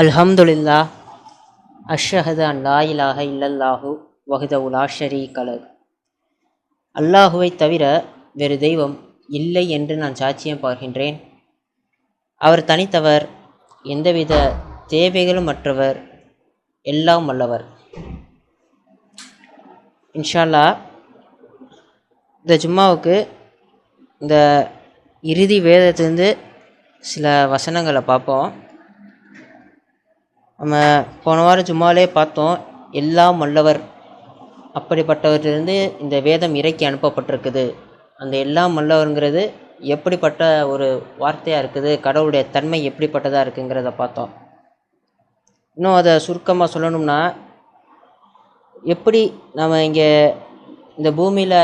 அல்ஹம்துலில்லாஹ் அஷ்ஹது அன் லா இலாஹ இல்லல்லாஹு வஹ்தஹு லா ஷரீக லஹ். அல்லாஹுவை தவிர வேறு தெய்வம் இல்லை என்று நான் சாட்சியம் பார்க்கின்றேன். அவர் தனித்தவர், எந்தவித தேவைகளும் மற்றவர், எல்லாம் வல்லவர். இன்ஷா அல்லாஹ் இந்த ஜும்மாவுக்கு இந்த இறுதி வேதத்திலிருந்து சில வசனங்களை பார்ப்போம். நம்ம போன வாரம் ஜும்மாவிலே பார்த்தோம், எல்லாம் வல்லவர் அப்படிப்பட்டவற்றிலிருந்து இந்த வேதம் இறக்கி அனுப்பப்பட்டிருக்குது. அந்த எல்லாம் வல்லவருங்கிறது எப்படிப்பட்ட ஒரு வார்த்தையாக இருக்குது, கடவுளுடைய தன்மை எப்படிப்பட்டதாக இருக்குங்கிறத பார்த்தோம். இன்னும் அதை சுருக்கமாக சொல்லணும்னா, எப்படி நம்ம இங்கே இந்த பூமியில்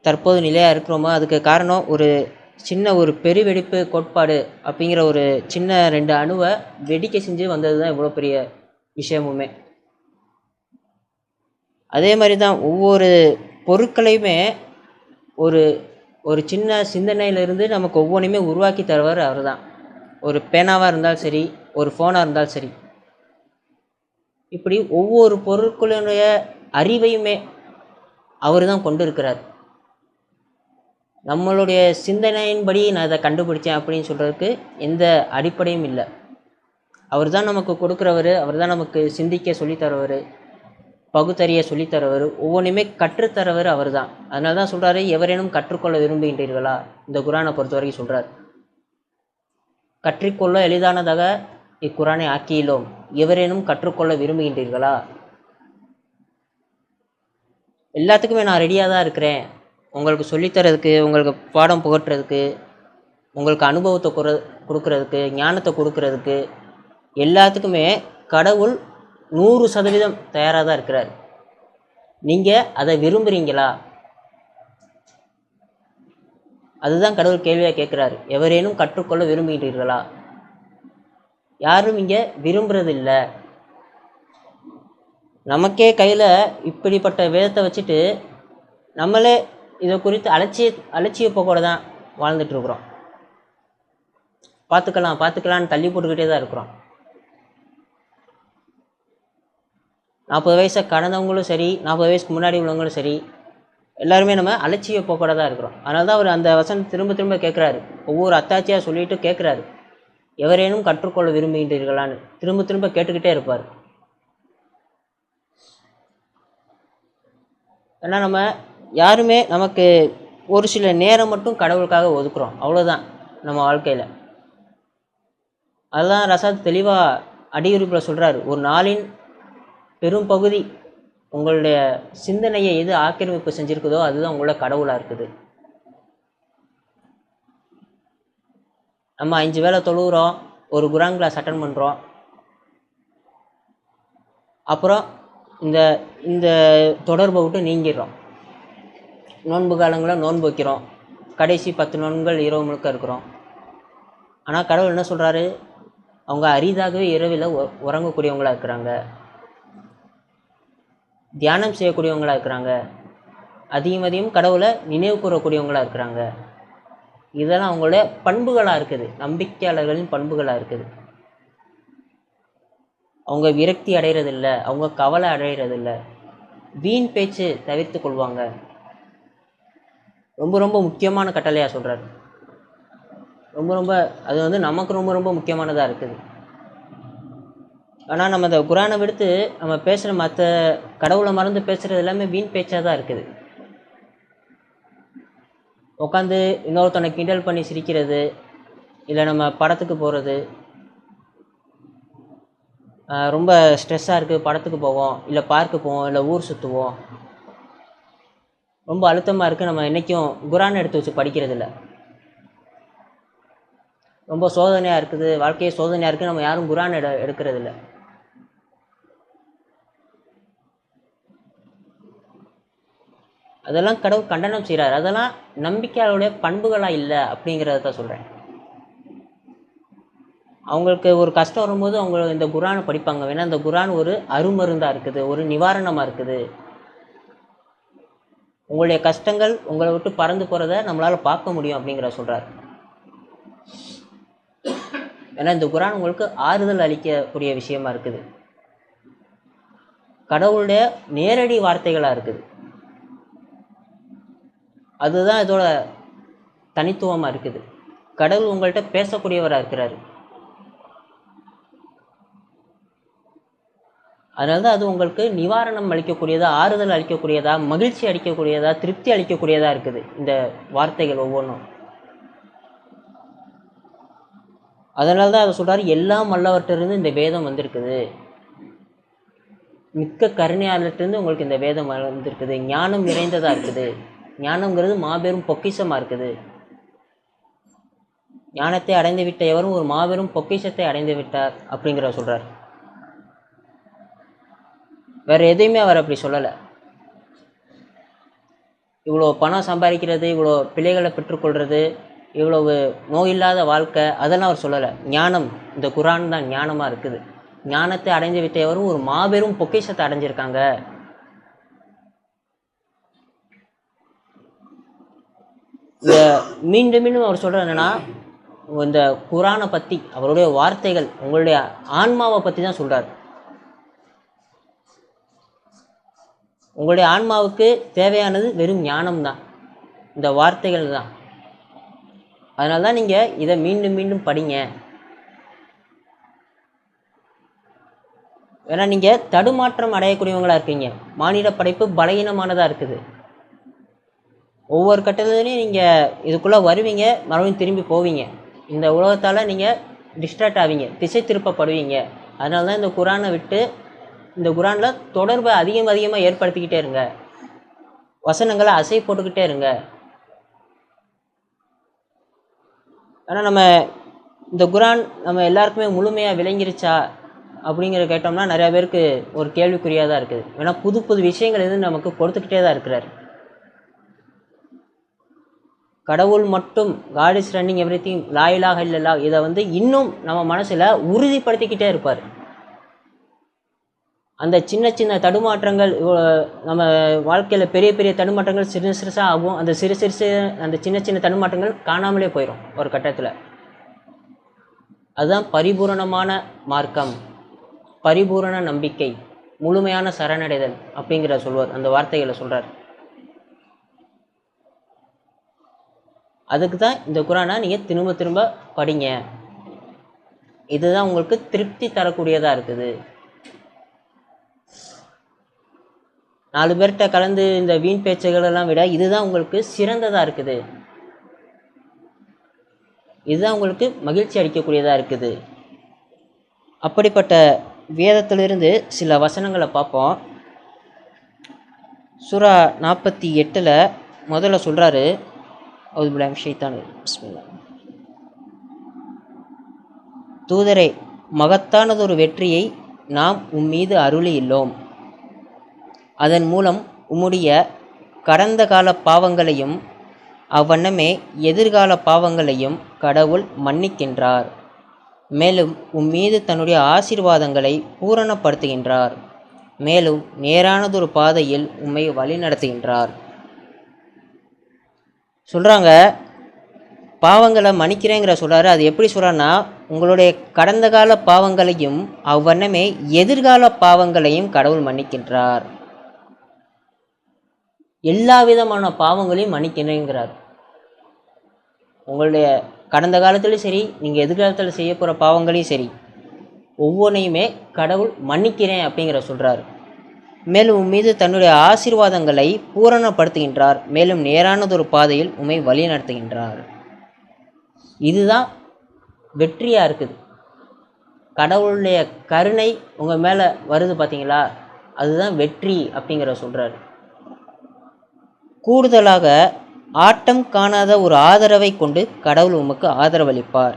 தற்போது நிலையாக இருக்கிறோமோ அதுக்கு காரணம் ஒரு பெருவெடிப்பு கோட்பாடு அப்படிங்கிற ஒரு சின்ன 2 அணுவை வெடிக்க செஞ்சு வந்தது தான் இவ்வளோ பெரிய விஷயமுமே. அதே மாதிரி தான் ஒவ்வொரு பொருட்களையுமே ஒரு ஒரு சின்ன சிந்தனையிலிருந்து நமக்கு ஒவ்வொன்றையுமே உருவாக்கி தருவார் அவர் தான். ஒரு பேனாவாக இருந்தாலும் சரி, ஒரு ஃபோனாக இருந்தாலும் சரி, இப்படி ஒவ்வொரு பொருட்களுடைய அறிவையுமே அவர் தான் கொண்டு இருக்கிறார். நம்மளுடைய சிந்தனையின்படி நான் இதை கண்டுபிடிச்சேன் அப்படின்னு சொல்கிறதுக்கு எந்த அடிப்படையும் இல்லை. அவர் தான் நமக்கு கொடுக்குறவர், அவர் தான் நமக்கு சிந்திக்க சொல்லித்தரவர், பகுத்தறிய சொல்லித்தரவர், ஒவ்வொன்றுமே கற்றுத்தரவர் அவர் தான். அதனால தான் சொல்கிறாரு, எவரேனும் கற்றுக்கொள்ள விரும்புகின்றீர்களா, இந்த குரானை பொறுத்த வரைக்கும் சொல்கிறார். கற்றுக்கொள்ள எளிதானதாக இக்குரானை ஆக்கியிலோம், எவரேனும் கற்றுக்கொள்ள விரும்புகின்றீர்களா. எல்லாத்துக்குமே நான் ரெடியாக தான் இருக்கிறேன், உங்களுக்கு சொல்லித்தரதுக்கு, உங்களுக்கு பாடம் புகட்டுறதுக்கு, உங்களுக்கு அனுபவத்தை கொடுக்கறதுக்கு, ஞானத்தை கொடுக்கறதுக்கு, எல்லாத்துக்குமே கடவுள் 100% தயாராக தான் இருக்கிறார். நீங்கள் அதை விரும்புகிறீங்களா? அதுதான் கடவுள் கேள்வியாக கேட்குறாரு. எவரேனும் கற்றுக்கொள்ள விரும்புகிறீர்களா? யாரும் இங்கே விரும்புறதில்லை. நமக்கே கையில் இப்படிப்பட்ட வேதத்தை வச்சுட்டு நம்மளே இதை குறித்து அலட்சிய போக்கோட தான் வாழ்ந்துட்டுருக்குறோம். பார்த்துக்கலான்னு தள்ளி போட்டுக்கிட்டே தான் இருக்கிறோம். 40 வயசை கடந்தவங்களும் சரி, 40 வயசுக்கு முன்னாடி உள்ளவங்களும் சரி, எல்லாருமே நம்ம அலட்சிய போக்கோட தான் இருக்கிறோம். அதனால தான் அவர் அந்த வசனம் திரும்ப திரும்ப கேட்குறாரு, ஒவ்வொரு அத்தாட்சியாக சொல்லிட்டு கேட்குறாரு, எவரேனும் கற்றுக்கொள்ள விரும்புகின்றீர்களான்னு திரும்ப திரும்ப கேட்டுக்கிட்டே இருப்பார். ஏன்னா நம்ம யாருமே நமக்கு ஒரு சில நேரம் மட்டும் கடவுளுக்காக ஒதுக்குறோம், அவ்வளோதான் நம்ம வாழ்க்கையில். அதுதான் ரசாத் தெளிவாக அடியுறுப்பில் சொல்கிறார், ஒரு நாளின் பெரும் பகுதி உங்களுடைய சிந்தனையை எது ஆக்கிரமிப்பு செஞ்சுருக்குதோ அதுதான் உங்களோட கடவுளாக இருக்குது. நம்ம 5 வேளை தொழுகிறோம், ஒரு குரான் கிளாஸ் அட்டன் பண்ணுறோம், அப்புறம் இந்த இந்த தொடர்பை விட்டு நீங்கிடுறோம். நோன்பு காலங்களில் நோன்பு வைக்கிறோம், கடைசி 10 நோன்புகள் இரவு முழுக்க இருக்கிறோம். ஆனால் கடவுள் என்ன சொல்கிறாரு, அவங்க அரிதாகவே இரவில் உறங்கக்கூடியவங்களாக இருக்கிறாங்க, தியானம் செய்யக்கூடியவங்களாக இருக்கிறாங்க, அதிகம் கடவுளை நினைவு கூறக்கூடியவங்களாக இருக்கிறாங்க. இதெல்லாம் அவங்களுடைய பண்புகளாக இருக்குது, நம்பிக்கையாளர்களின் பண்புகளாக இருக்குது. அவங்க விரக்தி அடைகிறதில்ல, அவங்க கவலை அடைகிறதில்ல, வீண் பேச்சு தவிர்த்து கொள்வாங்க. ரொம்ப ரொம்ப முக்கியமான கட்டளையாக சொல்கிறார். அது நமக்கு ரொம்ப முக்கியமானதாக இருக்குது. ஆனால் நம்ம இந்த குரானை விடுத்து நம்ம பேசுகிற மற்ற கடவுளை மறந்து பேசுகிறது எல்லாமே வீண் பேச்சாக தான் இருக்குது. உட்காந்து இன்னொருத்தனை கிண்டல் பண்ணி சிரிக்கிறது, இல்லை நம்ம படத்துக்கு போகிறது, ரொம்ப ஸ்ட்ரெஸ்ஸாக இருக்குது படத்துக்கு போவோம், இல்லை பார்க்கு போவோம், இல்லை ஊர் சுற்றுவோம், ரொம்ப அழுத்தமாக இருக்குது, நம்ம என்றைக்கும் குரான் எடுத்து வச்சு படிக்கிறதில்ல. ரொம்ப சோதனையாக இருக்குது, வாழ்க்கையே சோதனையாக இருக்குது, நம்ம யாரும் குரான் எடுக்கிறதில்ல. அதெல்லாம் கடவுள் கண்டனம் செய்கிறார். அதெல்லாம் நம்பிக்கையாளருடைய பண்புகளாக இல்லை அப்படிங்கிறத தான் சொல்கிறேன். அவங்களுக்கு ஒரு கஷ்டம் வரும்போது அவங்க இந்த குரானை படிப்பாங்க. ஏன்னா இந்த குரான் ஒரு அருமருந்தாக இருக்குது, ஒரு நிவாரணமாக இருக்குது. உங்களுடைய கஷ்டங்கள் உங்களை விட்டு பறந்து போகிறத நம்மளால் பார்க்க முடியும் அப்படிங்கிற சொல்கிறார். ஏன்னா இந்த குரான் உங்களுக்கு ஆறுதல் அளிக்கக்கூடிய விஷயமா இருக்குது, கடவுளுடைய நேரடி வார்த்தைகளாக இருக்குது. அதுதான் இதோட தனித்துவமாக இருக்குது. கடவுள் உங்கள்கிட்ட பேசக்கூடியவராக இருக்கிறாரு. அதனால தான் அது உங்களுக்கு நிவாரணம் அளிக்கக்கூடியதா, ஆறுதல் அளிக்கக்கூடியதா, மகிழ்ச்சி அளிக்கக்கூடியதா, திருப்தி அளிக்கக்கூடியதா இருக்குது இந்த வார்த்தைகள் ஒவ்வொன்றும். அதனால தான் அதை சொல்கிறார், எல்லாம் வல்லவர்கிட்டருந்து இந்த வேதம் வந்திருக்குது, மிக்க கருணையாளர்கிட்டருந்து உங்களுக்கு இந்த வேதம் வந்திருக்குது, ஞானம் நிறைந்ததாக இருக்குது. ஞானம்ங்கிறது மாபெரும் பொக்கிஷமாக இருக்குது. ஞானத்தை அடைந்து விட்ட எவரும் ஒரு மாபெரும் பொக்கிஷத்தை அடைந்து விட்டார் அப்படிங்கிற சொல்கிறார். வேறு எதையுமே அவர் அப்படி சொல்லலை. இவ்வளோ பணம் சம்பாதிக்கிறது, இவ்வளோ பிள்ளைகளை பெற்றுக்கொள்வது, இவ்வளவு நோயில்லாத வாழ்க்கை, அதெல்லாம் அவர் சொல்லலை. ஞானம், இந்த குரான் தான் ஞானமாக இருக்குது. ஞானத்தை அடைந்து விட்டவரும் ஒரு மாபெரும் பொக்கிஷத்தை அடைஞ்சிருக்காங்க. இந்த மீண்டும் மீண்டும் அவர் சொல்கிறது என்னென்னா, இந்த குரானை பற்றி, அவருடைய வார்த்தைகள் உங்களுடைய ஆன்மாவை பற்றி தான் சொல்கிறார். உங்களுடைய ஆன்மாவுக்கு தேவையானது வெறும் ஞானம்தான், இந்த வார்த்தைகள் தான். அதனால தான் நீங்கள் இதை மீண்டும் மீண்டும் படிங்க. ஏன்னா நீங்கள் தடுமாற்றம் அடையக்கூடியவங்களாக இருக்கீங்க. மானிட படைப்பு பலகீனமானதாக இருக்குது. ஒவ்வொரு கட்டத்துலையும் நீங்கள் இதுக்குள்ளே வருவீங்க, மறுபடியும் திரும்பி போவீங்க. இந்த உலகத்தால் நீங்கள் டிஸ்ட்ராக்ட் ஆவீங்க, திசை திருப்பப்படுவீங்க. அதனால தான் இந்த குரானை விட்டு, இந்த குரானில் தொடர்பை அதிகமாக ஏற்படுத்திக்கிட்டே இருங்க, வசனங்களை அசை போட்டுக்கிட்டே இருங்க. ஆனால் நம்ம இந்த குரான் நம்ம எல்லாருக்குமே முழுமையாக விளங்கிருச்சா அப்படிங்கிற கேட்டோம்னா நிறையா பேருக்கு ஒரு கேள்விக்குறியாக தான் இருக்குது. ஏன்னா புது புது விஷயங்கள் எதுவும் நமக்கு கொடுத்துக்கிட்டே தான் இருக்கிறார். கடவுள் மட்டும், காட் இஸ் ரன்னிங் எவ்ரிதிங், லா இலாஹ இல்லல்லாஹ், இதை இன்னும் நம்ம மனசில் உறுதிப்படுத்திக்கிட்டே இருப்பார். அந்த சின்ன சின்ன தடுமாற்றங்கள், நம்ம வாழ்க்கையில் பெரிய பெரிய தடுமாற்றங்கள் சிறுசாக ஆகும். அந்த அந்த சின்ன சின்ன தடுமாற்றங்கள் காணாமலே போயிடும் ஒரு கட்டத்தில். அதுதான் பரிபூரணமான மார்க்கம், பரிபூரண நம்பிக்கை, முழுமையான சரணடைதல் அப்படிங்கிற சொல்வார். அந்த வார்த்தைகளை சொல்கிறார். அதுக்கு தான் இந்த குரானை நீங்கள் திரும்ப திரும்ப படிங்க. இதுதான் உங்களுக்கு திருப்தி தரக்கூடியதாக இருக்குது. 4 பேர்கிட்ட கலந்து இந்த வீண் பேச்சுகளெல்லாம் விட இதுதான் உங்களுக்கு சிறந்ததாக இருக்குது. இதுதான் உங்களுக்கு மகிழ்ச்சி அளிக்கக்கூடியதாக இருக்குது. அப்படிப்பட்ட வேதத்திலிருந்து சில வசனங்களை பார்ப்போம். சூரா 48 முதல்ல சொல்கிறாரு, தூதரே, மகத்தானதொரு வெற்றியை நாம் உம்மீது அருளி இல்லோம். அதன் மூலம் உம்முடைய கடந்த கால பாவங்களையும் அவ்வண்ணமே எதிர்கால பாவங்களையும் கடவுள் மன்னிக்கின்றார். மேலும் உம்மீது தன்னுடைய ஆசீர்வாதங்களை பூரணப்படுத்துகின்றார். மேலும் நேரானதொரு பாதையில் உம்மை வழி நடத்துகின்றார். சொல்கிறாங்க, பாவங்களை மன்னிக்கிறேங்கிற சொல்கிறாரு. அது எப்படி சொல்கிறான்னா, உங்களுடைய கடந்த கால பாவங்களையும் அவ்வண்ணமே எதிர்கால பாவங்களையும் கடவுள் மன்னிக்கின்றார். எல்லா விதமான பாவங்களையும் மன்னிக்கிறேங்கிறார். உங்களுடைய கடந்த காலத்துலையும் சரி, நீங்கள் எதிர்காலத்தில் செய்ய போகிற பாவங்களையும் சரி, ஒவ்வொன்றையுமே கடவுள் மன்னிக்கிறேன் அப்படிங்கிற சொல்கிறார். மேலும் உம்மீது தன்னுடைய ஆசீர்வாதங்களை பூரணப்படுத்துகின்றார். மேலும் நேரானதொரு பாதையில் உம்மை வழி நடத்துகின்றார். இதுதான் வெற்றியாக இருக்குது. கடவுளுடைய கருணை உங்கள் மேலே வருது பார்த்தீங்களா, அதுதான் வெற்றி அப்படிங்கிற சொல்கிறார். கூடுதலாக ஆட்டம் காணாத ஒரு ஆதரவை கொண்டு கடவுள் உமக்கு ஆதரவளிப்பார்.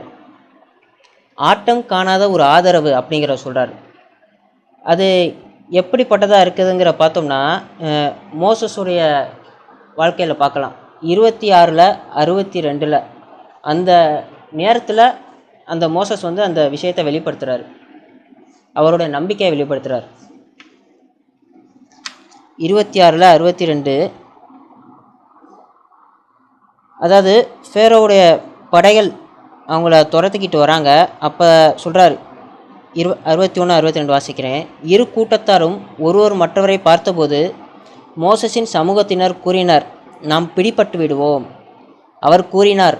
ஆட்டம் காணாத ஒரு ஆதரவு அப்படிங்கிற சொல்கிறார். அது எப்படிப்பட்டதாக இருக்குதுங்கிற பார்த்தோம்னா, மோசஸுடைய வாழ்க்கையில் பார்க்கலாம். 26:62 அந்த நேரத்தில் அந்த மோசஸ் அந்த விஷயத்தை வெளிப்படுத்துகிறார், அவருடைய நம்பிக்கையை வெளிப்படுத்துகிறார். 26:62, அதாவது ஃபேரோவுடைய படைகள் அவங்கள துரத்துக்கிட்டு வராங்க. அப்போ சொல்கிறார், 61 62 வாசிக்கிறேன். இரு கூட்டத்தாரும் ஒருவர் மற்றவரை பார்த்தபோது மோசஸின் சமூகத்தினர் கூறினர், நாம் பிடிபட்டு விடுவோம். அவர் கூறினார்,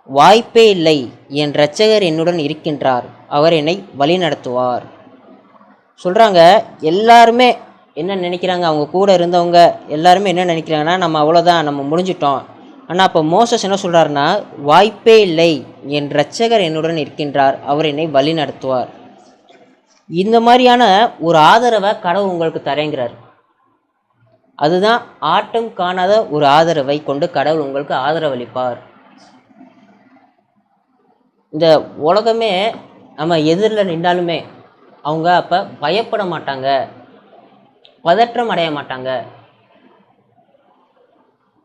வாய்ப்பே இல்லை, என் இரட்சகர் என்னுடன் இருக்கின்றார், அவர் என்னை வழி நடத்துவார். சொல்கிறாங்க, எல்லாருமே என்ன நினைக்கிறாங்க, அவங்க கூட இருந்தவங்க எல்லாருமே என்ன நினைக்கிறாங்கன்னா, நம்ம அவ்வளோதான், நம்ம முடிஞ்சிட்டோம். ஆனால் அப்போ மோசஸ் என்ன சொல்கிறாருன்னா, வாய்ப்பே இல்லை, என் இரட்சகர் என்னுடன் இருக்கின்றார், அவர் என்னை வழி நடத்துவார். இந்த மாதிரியான ஒரு ஆதரவை கடவுள் உங்களுக்கு தரேங்கிறார். அதுதான் ஆட்டம் காணாத ஒரு ஆதரவை கொண்டு கடவுள் உங்களுக்கு ஆதரவளிப்பார். இந்த உலகமே நம்ம எதிரில் நின்றாலுமே அவங்க அப்போ பயப்பட மாட்டாங்க, பதற்றம் அடைய மாட்டாங்க.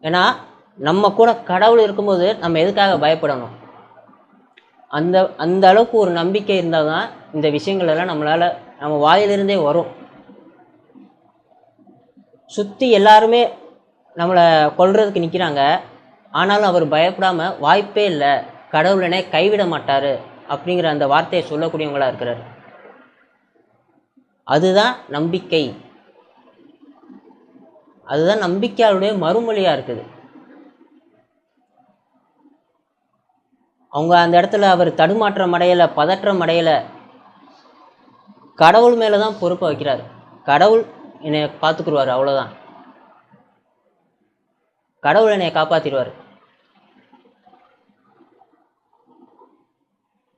ஏன்னா நம்ம கூட கடவுள் இருக்கும்போது நம்ம எதுக்காக பயப்படணும்? அந்த அளவுக்கு ஒரு நம்பிக்கை இருந்தால் தான் இந்த விஷயங்கள் எல்லாம் நம்ம வாயிலிருந்தே வரும். சுற்றி எல்லாருமே நம்மளை கொல்றதுக்கு நிற்கிறாங்க, ஆனாலும் அவர் பயப்படாமல், வாய்ப்பே இல்லை, கடவுளனே கைவிட மாட்டார் அப்படிங்கிற அந்த வார்த்தையை சொல்லக்கூடியவங்களாக இருக்கிறார். அதுதான் நம்பிக்கை. அதுதான் நம்பிக்கையாளுடைய மறுமொழியாக இருக்குது. அவங்க அந்த இடத்துல அவர் தடுமாற்றம் அடையலை, பதற்றம் அடையலை. கடவுள் மேலே தான் பொறுப்பை வைக்கிறார். கடவுள் என்னை பார்த்துக்குருவார், அவ்வளோதான். கடவுள் என்னை காப்பாற்றிடுவார்.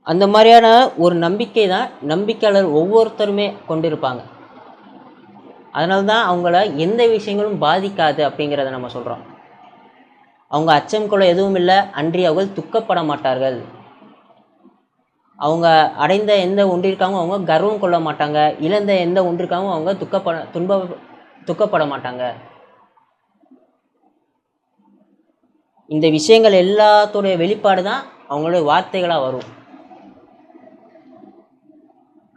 அந்த மாதிரியான ஒரு நம்பிக்கை தான் நம்பிக்கையாளர் ஒவ்வொருத்தருமே கொண்டிருப்பாங்க. அதனால தான் அவங்கள எந்த விஷயங்களும் பாதிக்காது அப்படிங்கிறத நம்ம சொல்கிறோம். அவங்க அச்சம் கொள்ள எதுவும் இல்லை, அன்றி அவர்கள் துக்கப்பட மாட்டார்கள். அவங்க அடைந்த எந்த ஒன்றிற்காகவும் அவங்க கர்வம் கொள்ள மாட்டாங்க, இழந்த எந்த ஒன்றிற்காகவும் அவங்க துக்கப்பட மாட்டாங்க. இந்த விஷயங்கள் எல்லாத்துடைய வெளிப்பாடு தான் அவங்களுடைய வார்த்தைகளாக வரும்.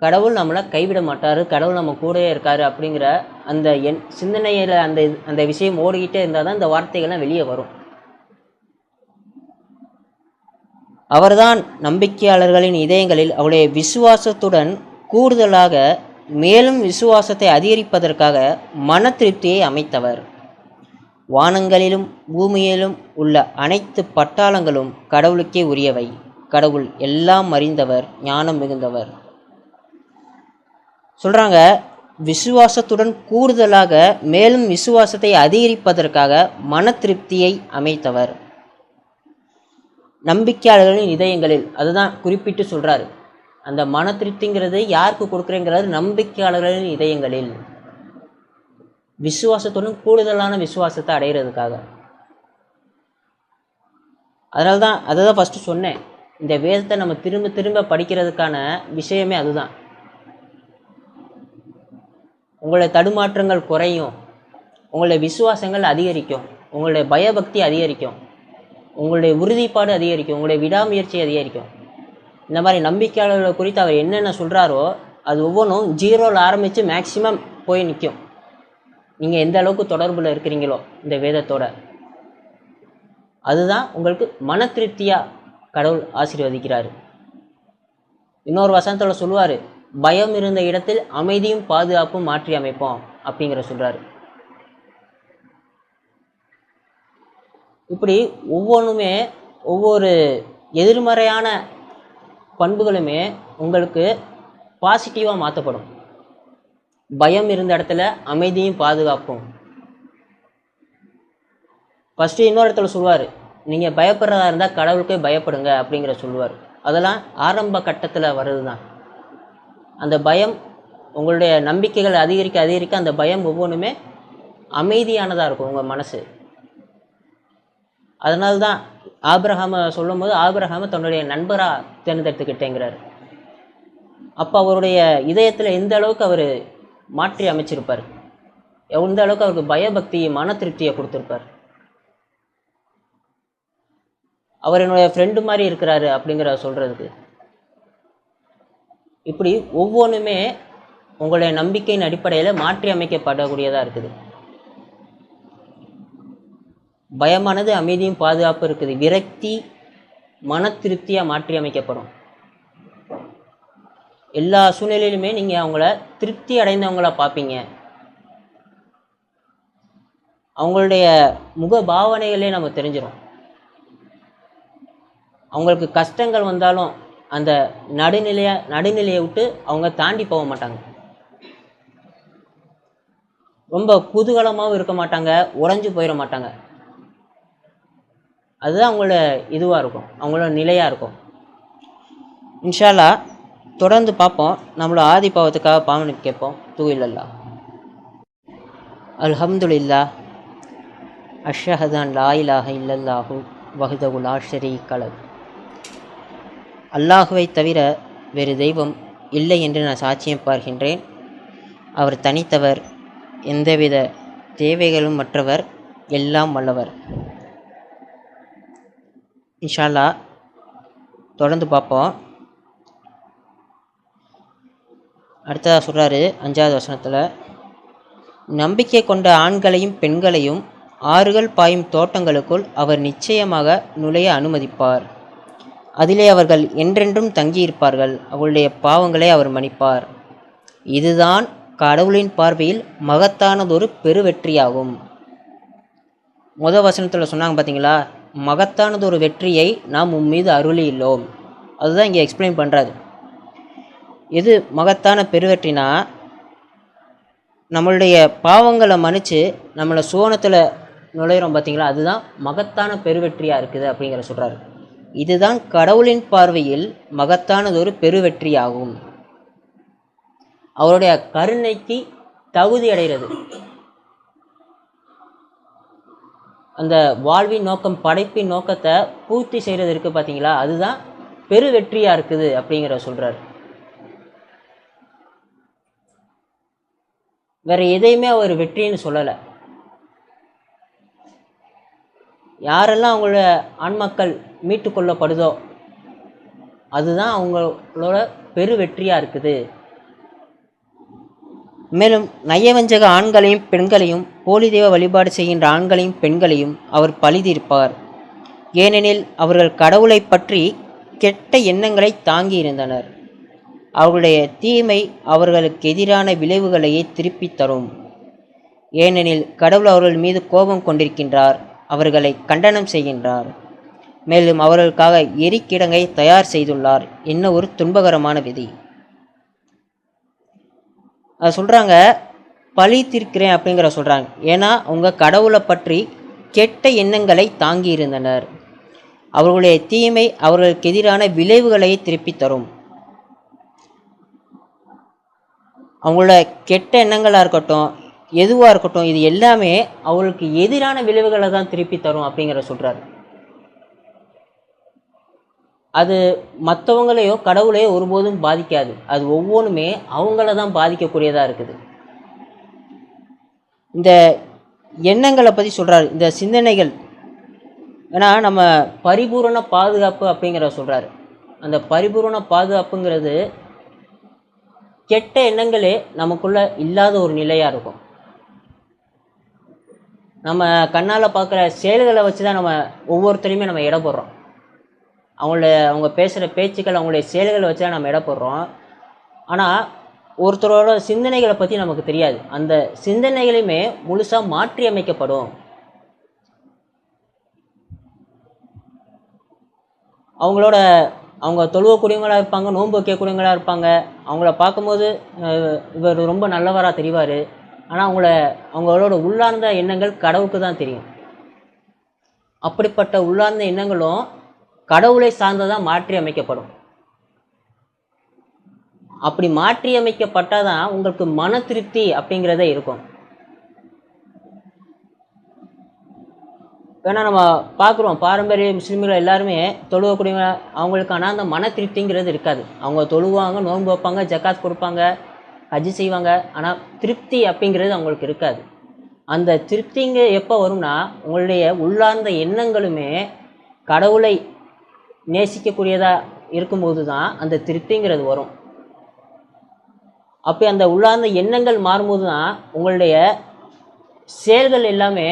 கடவுள் நம்மளை கைவிட மாட்டார், கடவுள் நம்ம கூடவே இருக்கார் அப்படிங்கிற அந்த சிந்தனையில் அந்த விஷயம் ஓடிக்கிட்டே இருந்தால் தான் இந்த வார்த்தைகள்லாம் வெளியே வரும். அவர்தான் நம்பிக்கையாளர்களின் இதயங்களில் அவருடைய விசுவாசத்துடன் கூடுதலாக மேலும் விசுவாசத்தை அதிகரிப்பதற்காக மன திருப்தியை அமைத்தவர். வானங்களிலும் பூமியிலும் உள்ள அனைத்து பட்டாளங்களும் கடவுளுக்கே உரியவை. கடவுள் எல்லாம் அறிந்தவர், ஞானம் மிகுந்தவர். சொல்கிறாங்க, விசுவாசத்துடன் கூடுதலாக மேலும் விசுவாசத்தை அதிகரிப்பதற்காக மன திருப்தியை அமைத்தவர். நம்பிக்கையாளர்களின் இதயங்களில், அதுதான் குறிப்பிட்டு சொல்கிறாரு. அந்த மன திருப்திங்கிறது யாருக்கு கொடுக்குறேங்கிறது நம்பிக்கையாளர்களின் இதயங்களில், விசுவாசத்துடன் கூடுதலான விசுவாசத்தை அடைகிறதுக்காக. அதனால தான் அதை தான் ஃபஸ்ட்டு சொன்னேன், இந்த வேதத்தை நம்ம திரும்ப திரும்ப படிக்கிறதுக்கான விஷயமே அதுதான். உங்களுடைய தடுமாற்றங்கள் குறையும், உங்களுடைய விசுவாசங்கள் அதிகரிக்கும், உங்களுடைய பயபக்தி அதிகரிக்கும், உங்களுடைய உறுதிப்பாடு அதிகரிக்கும், உங்களுடைய விடாமுயற்சி அதிகரிக்கும். இந்த மாதிரி நம்பிக்கையாளர்களை குறித்து அவர் என்னென்ன சொல்கிறாரோ அது ஒவ்வொன்றும் 0ல் ஆரம்பித்து மேக்சிமம் போய் நிற்கும். நீங்கள் எந்த அளவுக்கு தொடர்பில் இருக்கிறீங்களோ இந்த வேதத்தோட, அதுதான் உங்களுக்கு மன திருப்தியாக கடவுள் ஆசீர்வதிக்கிறார். இன்னொரு வசனத்தோட சொல்லுவார், பயம் இருந்த இடத்தில் அமைதியும் பாதுகாப்பும் மாற்றி அமைப்போம் அப்படிங்கிற சொல்கிறாரு. இப்படி ஒவ்வொன்றுமே ஒவ்வொரு எதிர்மறையான பண்புகளுமே உங்களுக்கு பாசிட்டிவாக மாற்றப்படும். பயம் இருந்த இடத்துல அமைதியும் பாதுகாப்பும். ஃபஸ்ட்டு இன்னொரு இடத்துல சொல்லுவார், நீங்கள் பயப்படுறதா இருந்தால் கடவுளுக்கே பயப்படுங்க அப்படிங்கிற சொல்லுவார். அதெல்லாம் ஆரம்ப கட்டத்தில் வர்றது தான். அந்த பயம் உங்களுடைய நம்பிக்கைகள் அதிகரிக்க அதிகரிக்க அந்த பயம் ஒவ்வொன்றுமே அமைதியானதாக இருக்கும் உங்கள் மனசு. அதனால்தான் ஆபிரகாமை சொல்லும் போது ஆபிரகாமை தன்னுடைய நண்பராக தேர்ந்தெடுத்துக்கிட்டேங்கிறார். அப்போ அவருடைய இதயத்தில் எந்த அளவுக்கு அவர் மாற்றி அமைச்சிருப்பார், எந்த அளவுக்கு அவருக்கு பயபக்தியை மன திருப்தியை கொடுத்துருப்பார். அவர் என்னுடைய ஃப்ரெண்டு மாதிரி இருக்கிறாரு அப்படிங்கிற சொல்கிறதுக்கு. இப்படி ஒவ்வொன்றுமே உங்களுடைய நம்பிக்கையின் அடிப்படையில் மாற்றி அமைக்கப்படக்கூடியதாக இருக்குது. பயமானது அமைதியும் பாதுகாப்பு இருக்குது. விரக்தி மன திருப்தியாக மாற்றி அமைக்கப்படும். எல்லா சூழ்நிலையிலுமே நீங்கள் அவங்கள திருப்தி அடைந்தவங்கள பார்ப்பீங்க. அவங்களுடைய முக பாவனைகளே நம்ம தெரிஞ்சிடும். அவங்களுக்கு கஷ்டங்கள் வந்தாலும் அந்த நடுநிலையை விட்டு அவங்க தாண்டி போக மாட்டாங்க. ரொம்ப குதூகலமாகவும் இருக்க மாட்டாங்க, உறைஞ்சு போயிட மாட்டாங்க. அதுதான் அவங்களோட இதுவாக இருக்கும், அவங்களோட நிலையாக இருக்கும். இன்ஷா அல்லாஹ் தொடர்ந்து பார்ப்போம். நம்மளோட ஆதி பாவத்துக்காக பாவனை கேட்போம். தூயில்லா அல்ஹம்துலில்லாஹ் அஷ்ஹது அன் லா இலாஹ இல்லல்லாஹு வஹ்தஹு லா ஷரீக லஹ். அல்லாஹுவை தவிர வேறு தெய்வம் இல்லை என்று நான் சாட்சியம் பார்க்கின்றேன். அவர் தனித்தவர், எந்தவித தேவைகளும் மற்றவர், எல்லாம் வல்லவர். இன்ஷா அல்லாஹ் தொடர்ந்து பார்ப்போம். அடுத்ததாக சொல்கிறாரு 5வது வசனத்தில், நம்பிக்கை கொண்ட ஆண்களையும் பெண்களையும் ஆறுகள் பாயும் தோட்டங்களுக்குள் அவர் நிச்சயமாக நுழைய அனுமதிப்பார். அதிலே அவர்கள் என்றென்றும் தங்கியிருப்பார்கள். அவர்களுடைய பாவங்களை அவர் மன்னிப்பார். இதுதான் கடவுளின் பார்வையில் மகத்தானதொரு பெருவெற்றியாகும். வசனத்தில் சொன்னாங்க பார்த்தீங்களா, மகத்தானதொரு வெற்றியை நாம் மீது அருளியுள்ளோம். அதுதான் இங்கே எக்ஸ்பிளைன் பண்ணுறாரு. எது மகத்தான பெருவெற்றினா, நம்மளுடைய பாவங்களை மன்னிச்சு நம்மளை சுவனத்தில் நுழையிறோம் பார்த்தீங்களா, அதுதான் மகத்தான பெருவெற்றியாக இருக்குது அப்படிங்கிற சொல்கிறாரு. இதுதான் கடவுளின் பார்வையில் மகத்தானதொரு பெருவெற்றியாகும். அவருடைய கருணைக்கு தகுதி அடைகிறது. அந்த வாழ்வின் நோக்கம், படைப்பின் நோக்கத்தை பூர்த்தி செய்கிறது இருக்குது பார்த்தீங்களா, அதுதான் பெருவெற்றியாக இருக்குது அப்படிங்கிற சொல்கிறார். வேற எதையுமே அவர் வெற்றின்னு சொல்லலை. யாரெல்லாம் அவங்களோட ஆன்மாக்கள் மீட்டு கொள்ளப்படுதோ அதுதான் அவங்களோட பெருவெற்றியாக இருக்குது. மேலும் நயவஞ்சக ஆண்களையும் பெண்களையும், போலி தெய்வ வழிபாடு செய்கின்ற ஆண்களையும் பெண்களையும் அவர் பழிதீர்ப்பார். ஏனெனில் அவர்கள் கடவுளை பற்றி கெட்ட எண்ணங்களை தாங்கி இருந்தனர். அவர்களுடைய தீமை அவர்களுக்கு எதிரான விளைவுகளையே திருப்பி தரும். ஏனெனில் கடவுள் அவர்கள் மீது கோபம் கொண்டிருக்கின்றார், அவர்களை கண்டனம் செய்கின்றார். மேலும் அவர்களுக்காக எரிக்கிடங்கை தயார் செய்துள்ளார். என்ன ஒரு துன்பகரமான விதி. அது சொல்கிறாங்க, பழி தீர்க்கிறேன் அப்படிங்கிற சொல்கிறாங்க. ஏன்னா அவங்க கடவுளை பற்றி கெட்ட எண்ணங்களை தாங்கி இருந்தனர். அவர்களுடைய தீமை அவர்களுக்கு எதிரான விளைவுகளை திருப்பி தரும். அவங்களோட கெட்ட எண்ணங்களாக இருக்கட்டும், எதுவாக இருக்கட்டும், இது எல்லாமே அவங்களுக்கு எதிரான விளைவுகளை தான் திருப்பி தரும் அப்படிங்கிற சொல்கிறார். அது மற்றவங்களையோ கடவுளையோ ஒருபோதும் பாதிக்காது. அது ஒவ்வொன்றுமே அவங்கள தான் பாதிக்கக்கூடியதாக இருக்குது. இந்த எண்ணங்களை பற்றி சொல்கிறார், இந்த சிந்தனைகள். ஏன்னா நம்ம பரிபூரண பாதுகாப்பு அப்படிங்கிற சொல்கிறாரு. அந்த பரிபூரண பாதுகாப்புங்கிறது கெட்ட எண்ணங்களே நமக்குள்ள இல்லாத ஒரு நிலையாக இருக்கும். நம்ம கண்ணால் பார்க்குற செயல்களை வச்சு தான் நம்ம ஒவ்வொருத்தரையுமே நம்ம எடை போடுறோம். அவங்க பேசுகிற பேச்சுக்கள், அவங்களுடைய செயல்களை வச்சு தான் நம்ம எடை போடுறோம். ஆனால் ஒருத்தரோட சிந்தனைகளை பற்றி நமக்கு தெரியாது. அந்த சிந்தனைகளையுமே முழுசாக மாற்றி அமைக்கப்படும். அவங்க தொழுவக்கூடியவங்களாக இருப்பாங்க, நோன்பு வைக்கக்கூடியவங்களாக இருப்பாங்க. அவங்கள பார்க்கும்போது இவர் ரொம்ப நல்லவராக தெரிவார். ஆனால் அவங்களோட உள்ளார்ந்த எண்ணங்கள் கடவுளுக்கு தான் தெரியும். அப்படிப்பட்ட உள்ளார்ந்த எண்ணங்களும் கடவுளை சார்ந்ததான் மாற்றி அமைக்கப்படும். அப்படி மாற்றி அமைக்கப்பட்டால் தான் உங்களுக்கு மன திருப்தி அப்படிங்கிறதே இருக்கும். ஏன்னா நம்ம பார்க்குறோம், பாரம்பரிய முஸ்லீம்கள் எல்லாருமே தொழுவக்கூடியவங்க, அவங்களுக்கான அந்த மன திருப்திங்கிறது இருக்காது. அவங்க தொழுவாங்க, நோன்பு வைப்பாங்க, ஜக்காத் கொடுப்பாங்க, ஹஜ் செய்வாங்க. ஆனால் திருப்தி அப்படிங்கிறது அவங்களுக்கு இருக்காது. அந்த திருப்திங்க எப்போ வரும்னா, உங்களுடைய உள்ளார்ந்த எண்ணங்களுமே கடவுளை நேசிக்கக்கூடியதாக இருக்கும்போது தான் அந்த திருப்திங்கிறது வரும். அப்போ அந்த உள்ளார்ந்த எண்ணங்கள் மாறும்போது தான் உங்களுடைய செயல்கள் எல்லாமே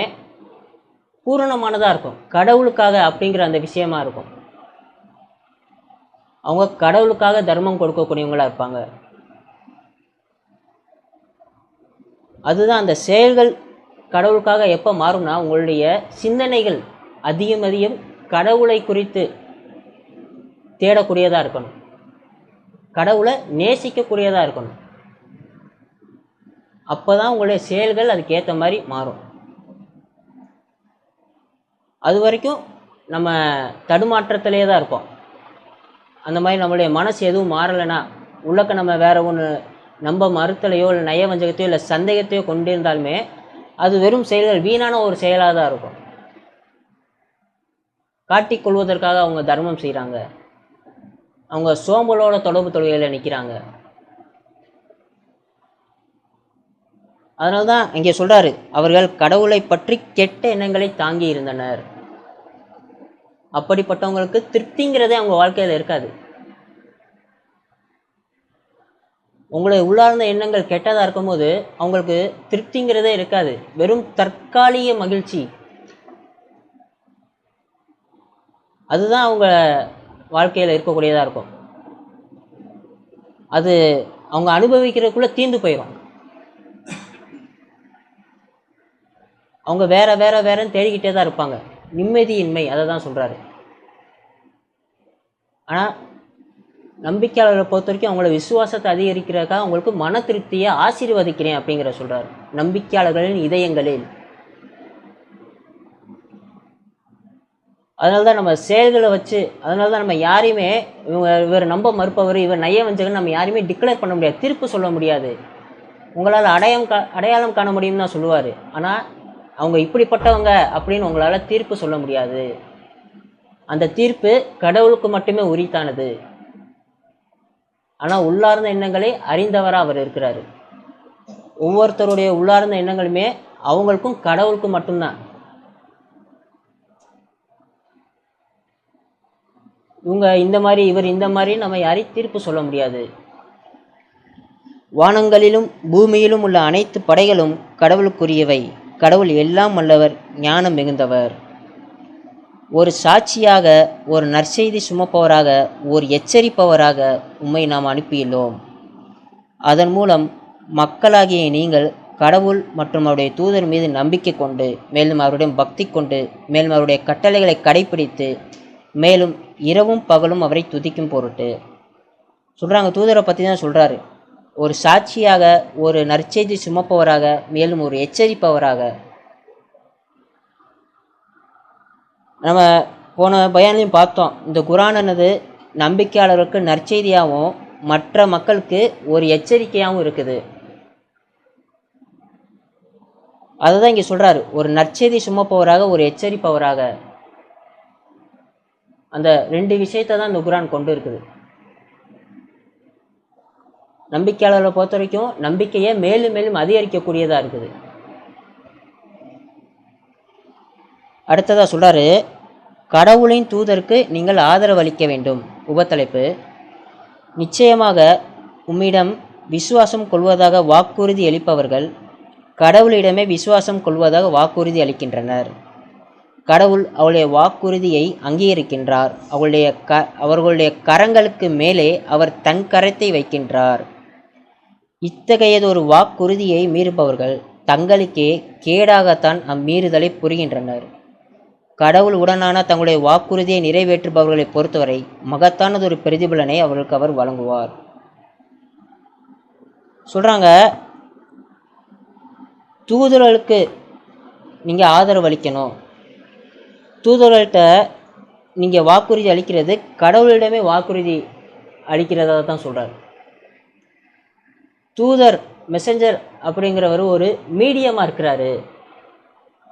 பூரணமானதாக இருக்கும், கடவுளுக்காக அப்படிங்கிற அந்த விஷயமா இருக்கும். அவங்க கடவுளுக்காக தர்மம் கொடுக்கக்கூடியவங்களாக இருப்பாங்க. அதுதான் அந்த செயல்கள் கடவுளுக்காக எப்போ மாறும்னா, உங்களுடைய சிந்தனைகள் அதிகம் அதிகம் கடவுளை குறித்து தேடக்கூடியதாக இருக்கணும், கடவுளை நேசிக்கக்கூடியதாக இருக்கணும். அப்போ தான் உங்களுடைய செயல்கள் அதுக்கேற்ற மாதிரி மாறும். அது வரைக்கும் நம்ம தடுமாற்றத்திலே தான் இருப்போம். அந்த மாதிரி நம்மளுடைய மனசு எதுவும் மாறலைன்னா, உள்ளக்க நம்ம வேறு ஒன்று நம்ம மறுத்தலையோ இல்லை நயவஞ்சகத்தையோ இல்லை சந்தேகத்தையோ கொண்டிருந்தாலுமே அது வெறும் செயல்கள், வீணான ஒரு செயலாக தான் இருக்கும். காட்டிக்கொள்வதற்காக அவங்க தர்மம் செய்கிறாங்க, அவங்க சோம்பலோட தொடர்பு தொழுகையில் நிற்கிறாங்க. அதனால தான் இங்கே சொல்கிறாரு, அவர்கள் கடவுளை பற்றி கெட்ட எண்ணங்களை தாங்கி இருந்தனர். அப்படிப்பட்டவங்களுக்கு திருப்திங்கிறதே அவங்க வாழ்க்கையில் இருக்காது. உங்களுடைய உள்ளார்ந்த எண்ணங்கள் கெட்டதாக இருக்கும்போது அவங்களுக்கு திருப்திங்கிறதே இருக்காது, வெறும் தற்காலிக மகிழ்ச்சி. அதுதான் அவங்க வாழ்க்கையில் இருக்கக்கூடியதாக இருக்கும். அது அவங்க அனுபவிக்கிறதுக்குள்ளே தீர்ந்து போயிடும். அவங்க வேற வேற வேறன்னு தேடிக்கிட்டே தான் இருப்பாங்க. நிம்மதியின்மை, அதை தான் சொல்கிறாரு. ஆனால் நம்பிக்கையாளர்களை பொறுத்த வரைக்கும் அவங்களோட விசுவாசத்தை அதிகரிக்கிறதுக்காக அவங்களுக்கு மன திருப்தியை ஆசீர்வதிக்கிறேன் அப்படிங்கிற சொல்கிறார். நம்பிக்கையாளர்களின் இதயங்களில். அதனால தான் நம்ம செயல்களை வச்சு, அதனால தான் நம்ம யாரையுமே இவர் நம்ப மறுப்பவர், இவர் நயவஞ்சகன் நம்ம யாரையுமே டிக்ளேர் பண்ண முடியாது, தீர்ப்பு சொல்ல முடியாது. உங்களால் அடையாளம் காண முடியும்னு தான் சொல்லுவார். ஆனால் அவங்க இப்படிப்பட்டவங்க அப்படின்னு உங்களால் தீர்ப்பு சொல்ல முடியாது. அந்த தீர்ப்பு கடவுளுக்கு மட்டுமே உரித்தானது. ஆனால் உள்ளார்ந்த எண்ணங்களை அறிந்தவராக அவர் இருக்கிறார். ஒவ்வொருத்தருடைய உள்ளார்ந்த எண்ணங்களுமே அவங்களுக்கும் கடவுளுக்கும் மட்டும்தான். இவங்க இந்த மாதிரி, இவர் இந்த மாதிரி நம்ம யாரையும் தீர்ப்பு சொல்ல முடியாது. வானங்களிலும் பூமியிலும் உள்ள அனைத்து படைகளும் கடவுளுக்குரியவை. கடவுள் எல்லாம் வல்லவர், ஞானம் மிகுந்தவர். ஒரு சாட்சியாக, ஒரு நற்செய்தி சுமப்பவராக, ஒரு எச்சரிப்பவராக உம்மை நாம் அனுப்பியுள்ளோம். அதன் மூலம் மக்களாகிய நீங்கள் கடவுள் மற்றும் அவருடைய தூதர் மீது நம்பிக்கை கொண்டு, மேலும் அவருடைய பக்தி கொண்டு, மேலும் அவருடைய கட்டளைகளை கடைப்பிடித்து, மேலும் இரவும் பகலும் அவரை துதிக்கும் பொருட்டு சொல்கிறாங்க. தூதரை பற்றி தான் சொல்கிறாரு. ஒரு சாட்சியாக, ஒரு நற்செய்தி சுமப்பவராக, மேலும் ஒரு எச்சரிப்பவராக. நம்ம போன பயான்லையும் பார்த்தோம், இந்த குர்ஆனானது நம்பிக்கையாளர்களுக்கு நற்செய்தியாகவும் மற்ற மக்களுக்கு ஒரு எச்சரிக்கையாகவும் இருக்குது. அதை தான் இங்கே சொல்கிறாரு, ஒரு நற்செய்தி சுமப்பவராக, ஒரு எச்சரிப்பவராக. அந்த ரெண்டு விஷயத்தை தான் இந்த குர்ஆன் கொண்டு இருக்குது. நம்பிக்கையாளர்களை பொறுத்த வரைக்கும் நம்பிக்கையை மேலும் மேலும் அதிகரிக்கக்கூடியதாக இருக்குது. அடுத்ததாக சொல்கிறாரு, கடவுளின் தூதருக்கு நீங்கள் ஆதரவு அளிக்க வேண்டும். உபத்தலைப்பு, நிச்சயமாக உம்மிடம் விசுவாசம் கொள்வதாக வாக்குறுதி அளிப்பவர்கள் கடவுளிடமே விசுவாசம் கொள்வதாக வாக்குறுதி அளிக்கின்றனர். கடவுள் அவருடைய வாக்குறுதியை அங்கீகரிக்கின்றார். அவர்களுடைய கரங்களுக்கு மேலே அவர் தன் கரத்தை வைக்கின்றார். இத்தகையதொரு வாக்குறுதியை மீறுபவர்கள் தங்களுக்கே கேடாகத்தான் அம்மீறுதலை புரிகின்றனர். கடவுள் உடனான தங்களுடைய வாக்குறுதியை நிறைவேற்றுபவர்களை பொறுத்தவரை மகத்தானதொரு பிரதிபலனை அவர்களுக்கு அவர் வழங்குவார். சொல்கிறாங்க, தூதர்களுக்கு நீங்கள் ஆதரவு அளிக்கணும். தூதர்கள்ட்ட நீங்கள் வாக்குறுதி அளிக்கிறது கடவுளிடமே வாக்குறுதி அளிக்கிறதா தான் சொல்கிறார். தூதர், மெசஞ்சர் அப்படிங்கிறவர் ஒரு மீடியமாக இருக்கிறாரு.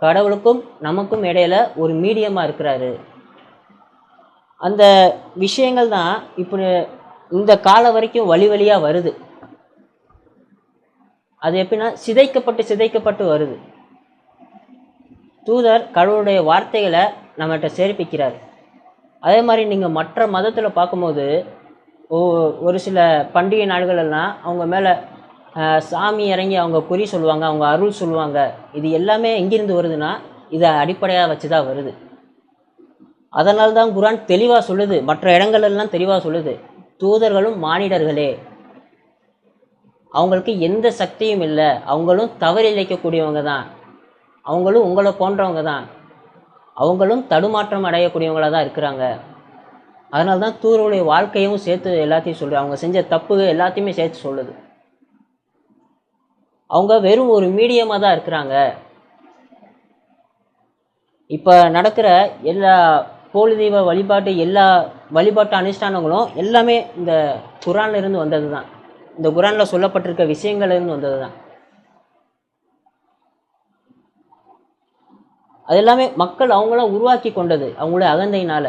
கடவுளுக்கும் நமக்கும் இடையில ஒரு மீடியமாக இருக்கிறாரு. அந்த விஷயங்கள் தான் இப்போ இந்த காலம் வரைக்கும் வழி வழியாக வருது. அது எப்படின்னா சிதைக்கப்பட்டு வருது. தூதர் கடவுளுடைய வார்த்தைகளை நம்மகிட்ட சேர்ப்பிக்கிறார். அதே மாதிரி நீங்கள் மற்ற மதத்தில் பார்க்கும்போது ஒரு சில பண்டிகை நாடுகளெல்லாம் அவங்க மேலே சாமி இறங்கி அவங்க குறி சொல்லுவாங்க, அவங்க அருள் சொல்லுவாங்க. இது எல்லாமே எங்கிருந்து வருதுன்னா இதை அடிப்படையாக வச்சு தான் வருது. அதனால தான் குர்ஆன் தெளிவாக சொல்லுது, மற்ற இடங்கள்லாம் தெளிவாக சொல்லுது, தூதர்களும் மானிடர்களே, அவங்களுக்கு எந்த சக்தியும் இல்லை, அவங்களும் தவறு இழைக்கக்கூடியவங்க தான், அவங்களும் உங்களை போன்றவங்க தான், அவங்களும் தடுமாற்றம் அடையக்கூடியவங்களாக தான் இருக்கிறாங்க. அதனால தான் தூதருடைய வாழ்க்கையும் சேர்த்து எல்லாத்தையும் சொல்லுது, அவங்க செஞ்ச தப்பு எல்லாத்தையுமே சேர்த்து சொல்லுது. அவங்க வெறும் ஒரு மீடியமாக தான் இருக்கிறாங்க. இப்போ நடக்கிற எல்லா போலி தெய்வ வழிபாட்டு எல்லா வழிபாட்டு அனுஷ்டானங்களும் எல்லாமே இந்த குர்ஆன்ல இருந்து வந்தது தான், இந்த குர்ஆனில் சொல்லப்பட்டிருக்க விஷயங்கள்ல இருந்து வந்தது தான். அது எல்லாமே மக்கள் அவங்கள உருவாக்கி கொண்டது, அவங்களுடைய அகந்தையினால.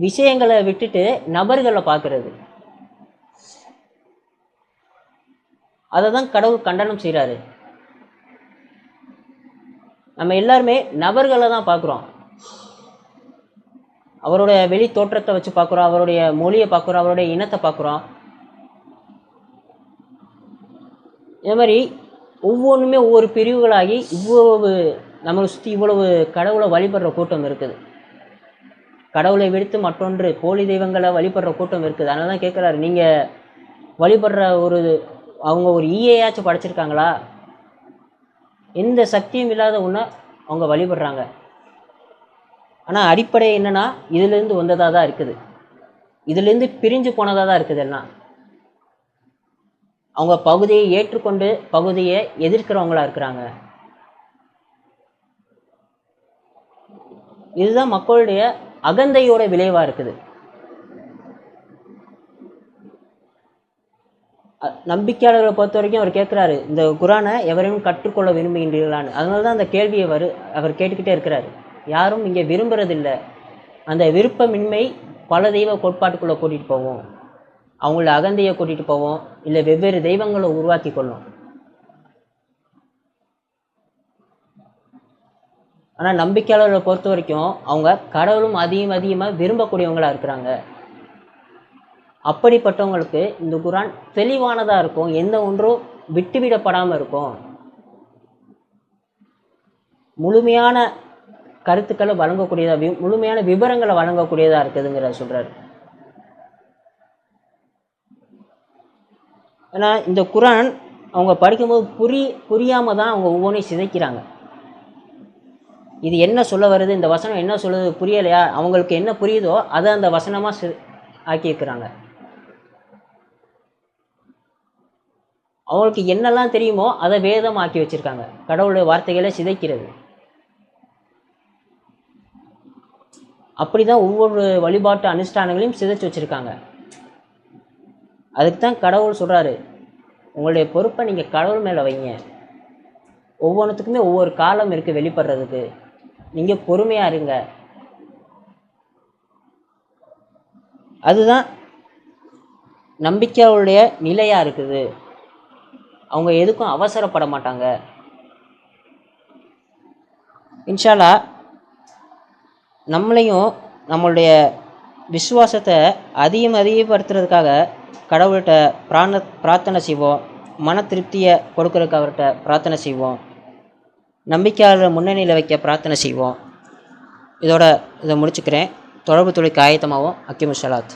விஷயங்களை விட்டுட்டு நபர்களை பார்க்கறது, அதை தான் கடவுள் கண்டனம் செய்கிறாரு. நம்ம எல்லாருமே நபர்களை தான் பார்க்குறோம், அவருடைய வெளி தோற்றத்தை வச்சு பார்க்குறோம், அவருடைய மொழியை பார்க்குறோம், அவருடைய இனத்தை பார்க்குறோம். இதே மாதிரி ஒவ்வொன்றுமே ஒவ்வொரு பிரிவுகளாகி இவ்வளவு நம்மளை சுற்றி இவ்வளவு கடவுளை வழிபடுற கூட்டம் இருக்குது. கடவுளை விடுத்து மற்றொன்று போலி தெய்வங்களை வழிபடுற கூட்டம் இருக்குது. அதனால தான் கேட்குறாரு, நீங்கள் வழிபடுற அவங்க ஒரு ஈயையாச்சும் படைச்சிருக்காங்களா? எந்த சக்தியும் இல்லாத ஒன்று அவங்க வழிபடுறாங்க. ஆனால் அடிப்படை என்னென்னா இதுலேருந்து வந்ததாக தான் இருக்குது, இதுலேருந்து பிரிஞ்சு போனதாக தான் இருக்குது எல்லாம். அவங்க பகுதியை ஏற்றுக்கொண்டு பகுதியை எதிர்க்கிறவங்களா இருக்கிறாங்க. இதுதான் மக்களுடைய அகந்தையோட விளைவாக இருக்குது. நம்பிக்கையாளர்களை பொறுத்த வரைக்கும் அவர் கேட்குறாரு, இந்த குர்ஆனை எவரையும் கற்றுக்கொள்ள விரும்புகின்றீர்களான்னு. அதனால தான் அந்த கேள்வியை அவர் கேட்டுக்கிட்டே இருக்கிறாரு. யாரும் இங்கே விரும்புறதில்லை. அந்த விருப்பமின்மை பல தெய்வ கோட்பாட்டுக்குள்ளே கூட்டிகிட்டு போவோம், அவங்கள அகந்தையை கூட்டிகிட்டு போவோம், இல்லை வெவ்வேறு தெய்வங்களை உருவாக்கி கொள்ளும். ஆனால் நம்பிக்கையாளர்களை பொறுத்த வரைக்கும் அவங்க கடவுளும் அதிகமாக விரும்பக்கூடியவங்களாக இருக்கிறாங்க. அப்படிப்பட்டவங்களுக்கு இந்த குர்ஆன் தெளிவானதாக இருக்கும், எந்த ஒன்றும் விட்டுவிடப்படாமல் இருக்கும், முழுமையான கருத்துக்களை வழங்கக்கூடியதாக, முழுமையான விவரங்களை வழங்கக்கூடியதாக இருக்குதுங்கிற சொல்கிறார். ஏன்னா இந்த குர்ஆன் அவங்க படிக்கும்போது புரியாமல் தான் அவங்க ஒவ்வொன்றையும் சிதைக்கிறாங்க. இது என்ன சொல்ல வருது, இந்த வசனம் என்ன சொல்லுது புரியலையா, அவங்களுக்கு என்ன புரியுதோ அதை அந்த வசனமாக ஆக்கியிருக்கிறாங்க. அவங்களுக்கு என்னெல்லாம் தெரியுமோ அதை வேதம் ஆக்கி வச்சுருக்காங்க. கடவுளுடைய வார்த்தைகளை சிதைக்கிறது. அப்படி தான் ஒவ்வொரு வழிபாட்டு அனுஷ்டானங்களையும் சிதைச்சு வச்சுருக்காங்க. அதுக்கு தான் கடவுள் சொல்கிறாரு, உங்களுடைய பொறுப்பை நீங்கள் கடவுள் மேலே வைங்க, ஒவ்வொன்றுத்துக்குமே ஒவ்வொரு காலம் இருக்குது வெளிப்படுறதுக்கு, நீங்கள் பொறுமையாக இருங்க. அதுதான் நம்பிக்கையுடைய நிலையாக இருக்குது. அவங்க எதுக்கும் அவசரப்பட மாட்டாங்க. இன்ஷா அல்லாஹ் நம்மளையும் நம்மளுடைய விசுவாசத்தை அதிகப்படுத்துறதுக்காக கடவுள்கிட்ட பிரார்த்தனை செய்வோம், மன திருப்தியை கொடுக்கறதுக்கு அவர்கிட்ட பிரார்த்தனை செய்வோம், நம்பிக்கையாளர் முன்னணியில் வைக்க பிரார்த்தனை செய்வோம். இதை முடிச்சுக்கிறேன். தொடர்பு துறைக்கு ஆயத்தமாகவும் அக்கிமுஷலாத்.